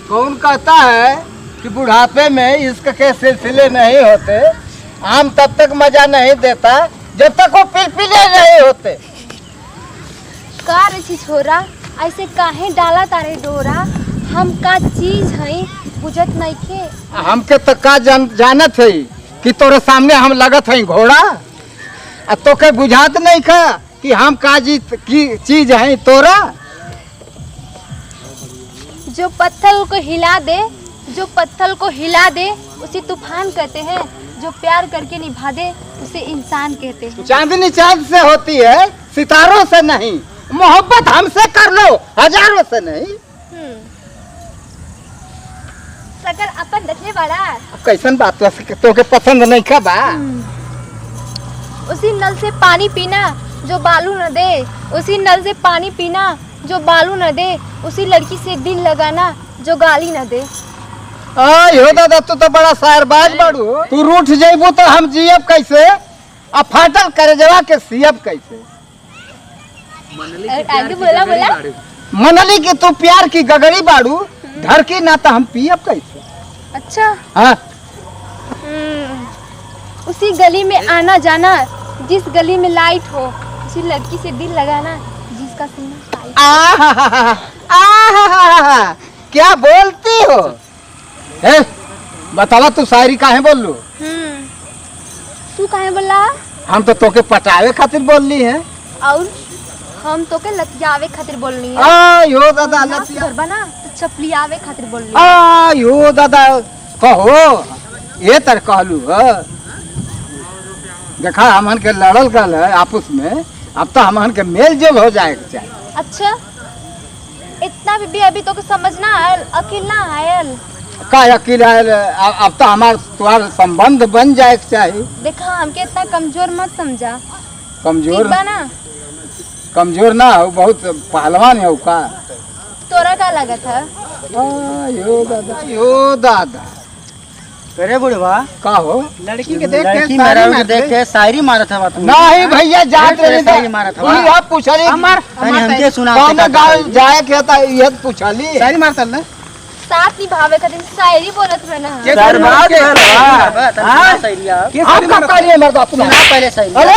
कौन कहता है कि बुढ़ापे में इश्क के सिलसिले नहीं होते। आम तब तक मजा नहीं देता जब तक वो पिलपिले नहीं होते। का रे छोरा ऐसे काहे डाला तारे डोरा, हम का चीज है बुझत नहीं खे। हमके तो का जानत है कि तोरे सामने हम लगत है घोड़ा, आ तोके बुझात नहीं का कि हम का की चीज है तोरा। जो पत्थर को हिला दे, जो पत्थर को हिला दे उसे तूफान कहते हैं, जो प्यार करके निभा दे उसे इंसान कहते हैं। चांदनी चांद से होती है सितारों से नहीं, मोहब्बत हमसे कर लो हजारों से नहीं। सकर अपन देखने वाला कैसन बात तोके पसंद नहीं का बा। उसी नल से पानी पीना जो बालू न दे, उसी नल से पानी पीना जो बालू न दे, उसी लड़की से दिल लगाना जो गाली न दे। हो दादा तू तो बड़ा शायरबाज बाड़ू। तू रूठ जेबू तो हम जियब कैसे, अब फाटल करे जवा के सियब कैसे। आगे बोला बोला मनली कि तू प्यार की गगरी बाड़ू, धर की ना तो हम पियब कैसे। अच्छा हाँ उसी गली में आना जाना, जिस गली में लाइट हो, उसी लड़की से दिल लगाना जिसका सीना टाइट। आहा क्या बोलती हो। बतावा तू शायरी काहे बोल लू। तू काहे बोला। हम तो तोके पटावे खातिर बोल ली है, और हम तो के लतियावे खातिर बोलनी है। यो दादा लतिया घर बना तो चपलियावे खातिर बोलनी है। यो दादा कहो ये तर कहलू है। देखा हमन के लड़ल गल है आपस में, अब तो हमन के मेल जोल हो जाएगा चाहिए। अच्छा इतना भी अभी तो समझना आयल, अकेल ना आयल का अकेला अब तो हमार तुम्हारा संबंध बन जाए चाहिए। देखा हमके इतना कमजोर मत समझा। कमजोर ना कमजोर ना हो, बहुत पहलवान है का। तोरा का लगा था। यो दादा अरे बुढ़वा का हो लड़की के देख के शायरी मारा था बात। नहीं भैया जात रहे शायरी मारा था। वही आप पूछली हमके सुना कौन गाँव जाए के था ये पूछली। शायरी मारता ना साथ निभावे खातिर शायरी बोलत रहे ना। हम कब करिए मर्द अपना पहले शायरी। अरे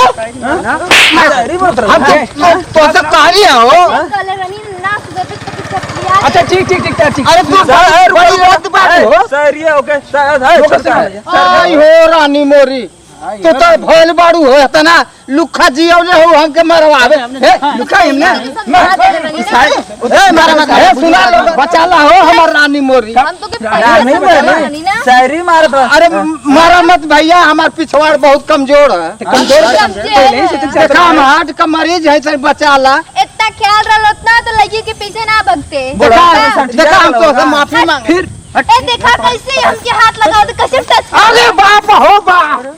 हम तो सब कहानी हो। कल रनी ना सुधरते तो चपलिया। अच्छा ठीक ठीक ठीक ठीक। अरे तू बड़ी बात हो। शायरी ओके शायद आई हो रानी मोरी, तू तो भोल बाड़ू हो तना लुखा जियौले हो हमके मरवावे। लुखा हमने मारा मत है सुना लो बचाला हो हमर रानी मोरी। हम तो के पहले रनी ना। शायरी मारा था। अरे मारा मत भैया, हमार पिछवाड़ बहुत कमजोर है। देखा हम हार्ट का मरीज है सर बचाला। इतना ख्याल रहा उतना तो लगी के पीछे ना भगते। देखा हम तो माफी मांग। फिर देखा कैसे हमके हाथ लगाओ तो कैसे टच। अरे